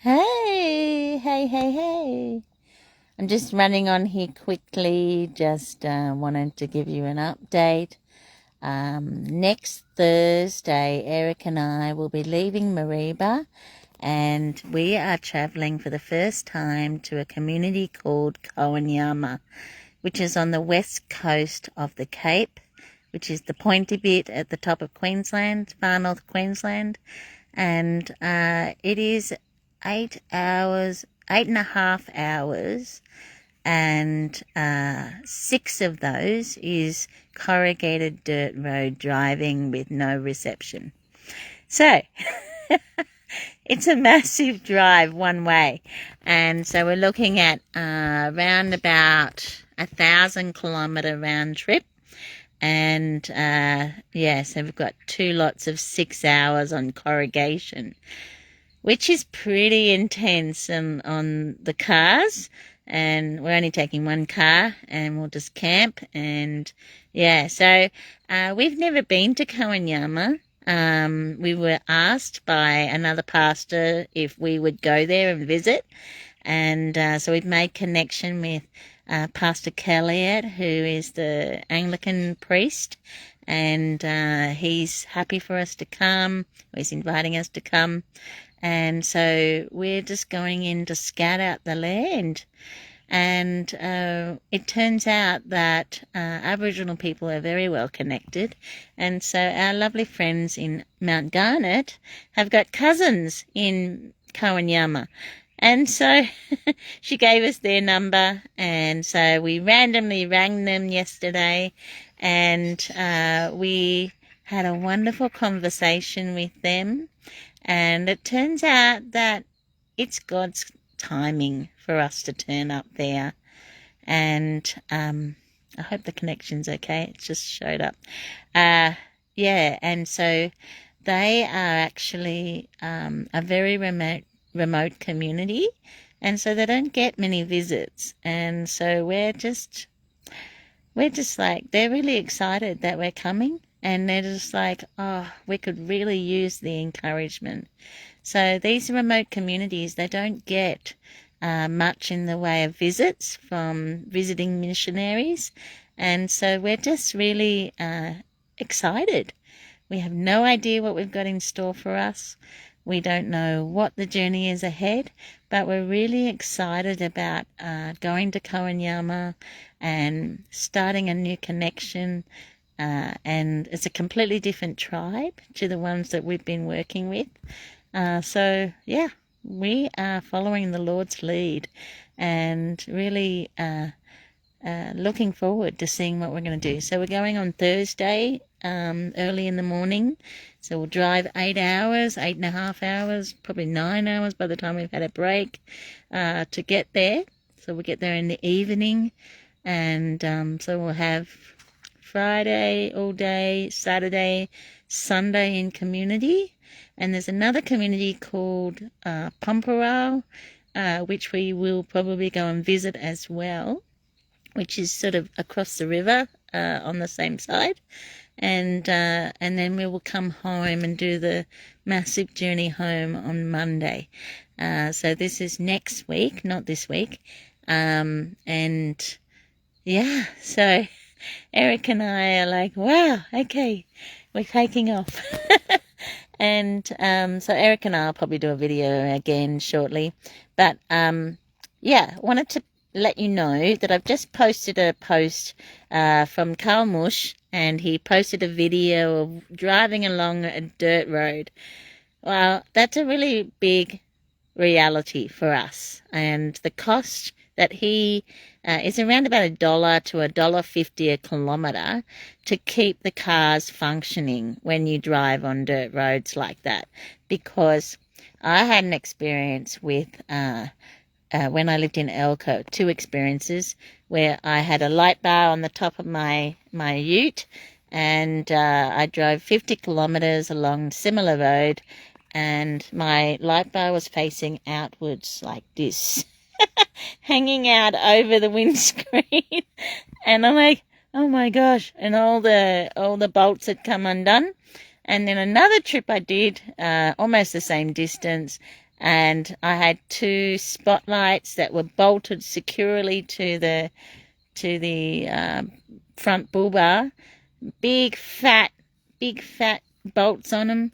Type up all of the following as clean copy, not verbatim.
Hey. I'm just running on here quickly. Just wanted to give you an update. Next Thursday, Eric and I will be leaving Mariba, and we are travelling for the first time to a community called Kowanyama, which is on the west coast of the Cape, which is the pointy bit at the top of Queensland, far north Queensland. And it is 8.5 hours, and 6 of those is corrugated dirt road driving with no reception. So it's a massive drive one way, and so we're looking at around about 1,000-kilometre round trip. And so we've got 2 lots of 6 hours on corrugation, which is pretty intense on the cars. And we're only taking 1 car, and we'll just camp. And so we've never been to Kowanyama. We were asked by another pastor if we would go there and visit. And so we've made connection with Pastor Kelliot, who is the Anglican priest, and he's happy for us to come. He's inviting us to come. And so we're just going in to scout out the land. And it turns out that Aboriginal people are very well connected. And so our lovely friends in Mount Garnet have got cousins in Kowanyama. And so she gave us their number, and so we randomly rang them yesterday, and we had a wonderful conversation with them. And it turns out that it's God's timing for us to turn up there. And I hope the connection's okay. It just showed up. And so they are actually a very remote community, and so they don't get many visits. And so we're just like, they're really excited that we're coming, and they're just like, oh, we could really use the encouragement. So these remote communities, they don't get much in the way of visits from visiting missionaries, and so we're just really excited. We have no idea what we've got in store for us. We don't know what the journey is ahead, but we're really excited about going to Kowanyama and starting a new connection. And it's a completely different tribe to the ones that we've been working with. We are following the Lord's lead, and really looking forward to seeing what we're going to do. So we're going on Thursday, early in the morning. So we'll drive 8.5 hours, probably 9 hours by the time we've had a break to get there. So we'll get there in the evening, and so we'll have Friday all day, Saturday, Sunday in community. And there's another community called Pumparao, which we will probably go and visit as well, which is sort of across the river on the same side. And then we will come home and do the massive journey home on Monday. So this is next week, not this week. So Eric and I are like, wow, okay, we're taking off. And so Eric and I will probably do a video again shortly. But wanted to let you know that I've just posted a post from Carl Mush, and he posted a video of driving along a dirt road. Well, that's a really big reality for us, and the cost that he is around about $1 to $1.50 a kilometre to keep the cars functioning when you drive on dirt roads like that. Because I had an experience with when I lived in Elko, 2 experiences where I had a light bar on the top of my ute, and I drove 50 kilometres along similar road, and my light bar was facing outwards like this, hanging out over the windscreen. And I'm like, oh my gosh, and all the bolts had come undone. And then another trip I did, almost the same distance, and I had 2 spotlights that were bolted securely to the front bull bar. Big fat bolts on them,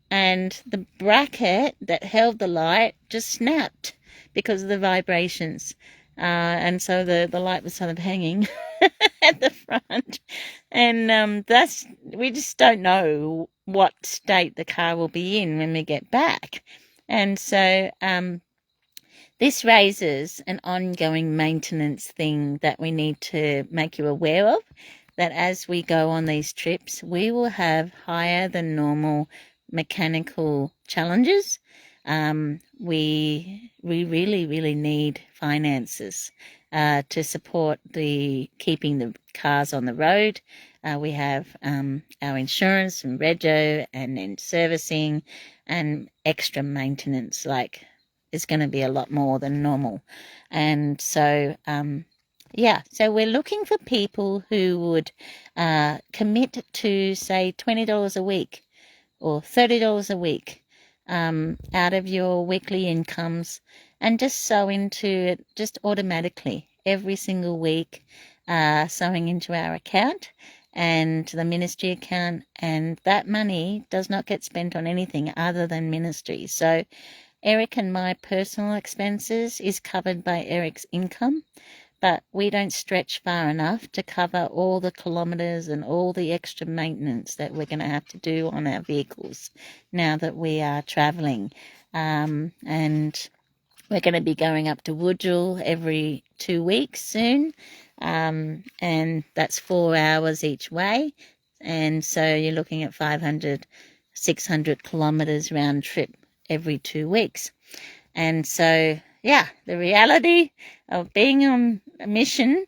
and the bracket that held the light just snapped because of the vibrations. And so the light was sort of hanging at the front. And we just don't know what state the car will be in when we get back. And so this raises an ongoing maintenance thing that we need to make you aware of, that as we go on these trips, we will have higher than normal mechanical challenges. We really need finances to support keeping the cars on the road. We have our insurance and rego and then servicing and extra maintenance, like is going to be a lot more than normal. And so so we're looking for people who would commit to, say, $20 a week or $30 a week out of your weekly incomes, and just sow into it just automatically every single week, sowing into our account and the ministry account, and that money does not get spent on anything other than ministry. So Eric and my personal expenses is covered by Eric's income, but we don't stretch far enough to cover all the kilometres and all the extra maintenance that we're going to have to do on our vehicles now that we are travelling. And we're going to be going up to Woodrill every 2 weeks soon, and that's 4 hours each way. And so you're looking at 500, 600 kilometres round trip every 2 weeks. And so, the reality of being on a mission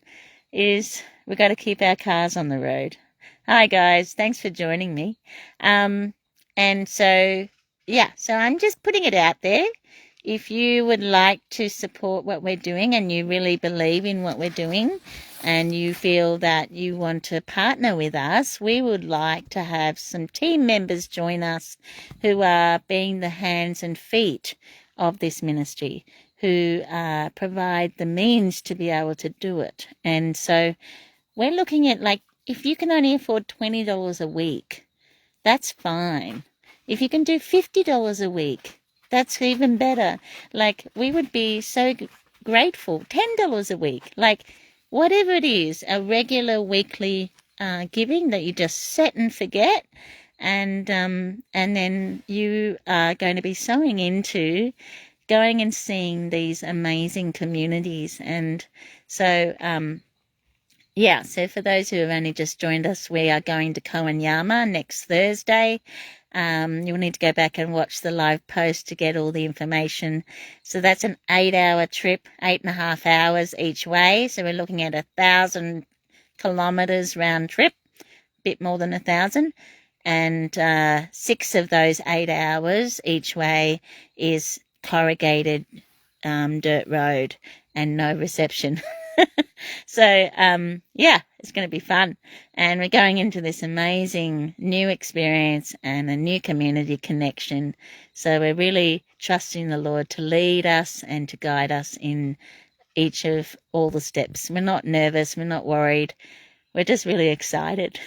is we've got to keep our cars on the road. Hi, guys. Thanks for joining me. And so I'm just putting it out there. If you would like to support what we're doing and you really believe in what we're doing and you feel that you want to partner with us, we would like to have some team members join us who are being the hands and feet of this ministry, who provide the means to be able to do it. And so we're looking at, like, if you can only afford $20 a week, that's fine. If you can do $50 a week, that's even better. Like, we would be so grateful. $10 a week, like whatever it is, a regular weekly giving that you just set and forget, and then you are going to be sowing into going and seeing these amazing communities. And so so for those who have only just joined us, we are going to Kowanyama next Thursday. You'll need to go back and watch the live post to get all the information. So that's an 8-hour trip, 8.5 hours each way. So we're looking at 1,000 kilometres round trip, a bit more than 1,000. And 6 of those 8 hours each way is corrugated dirt road and no reception. So, it's going to be fun. And we're going into this amazing new experience and a new community connection. So we're really trusting the Lord to lead us and to guide us in each of all the steps. We're not nervous. We're not worried. We're just really excited.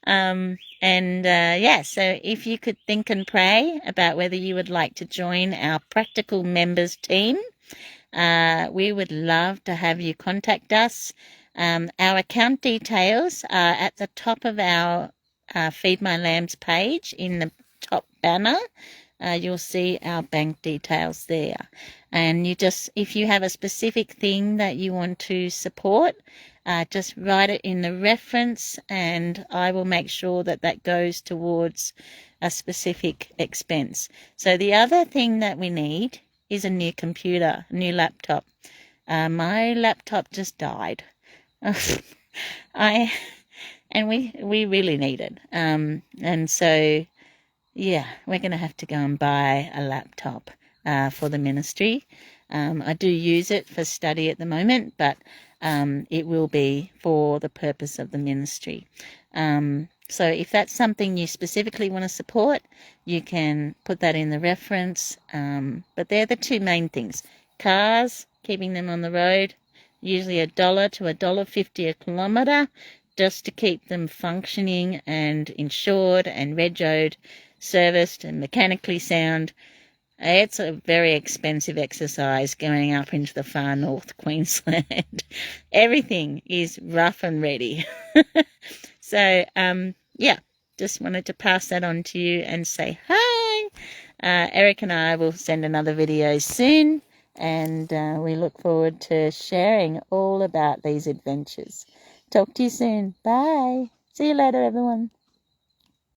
So if you could think and pray about whether you would like to join our practical members team, we would love to have you contact us. Our account details are at the top of our Feed My Lambs page. In the top banner, you'll see our bank details there. And if you have a specific thing that you want to support, just write it in the reference, and I will make sure that goes towards a specific expense. So the other thing that we need is a new computer, a new laptop. My laptop just died. We really need it. And so, we're going to have to go and buy a laptop for the ministry. I do use it for study at the moment, but it will be for the purpose of the ministry. So if that's something you specifically want to support, you can put that in the reference. But they're the two main things. Cars, keeping them on the road, usually $1 to $1.50 a kilometre, just to keep them functioning and insured and regoed, serviced and mechanically sound. It's a very expensive exercise going up into the far north Queensland. Everything is rough and ready. So, yeah, just wanted to pass that on to you and say hi. Eric and I will send another video soon, and we look forward to sharing all about these adventures. Talk to you soon. Bye. See you later, everyone.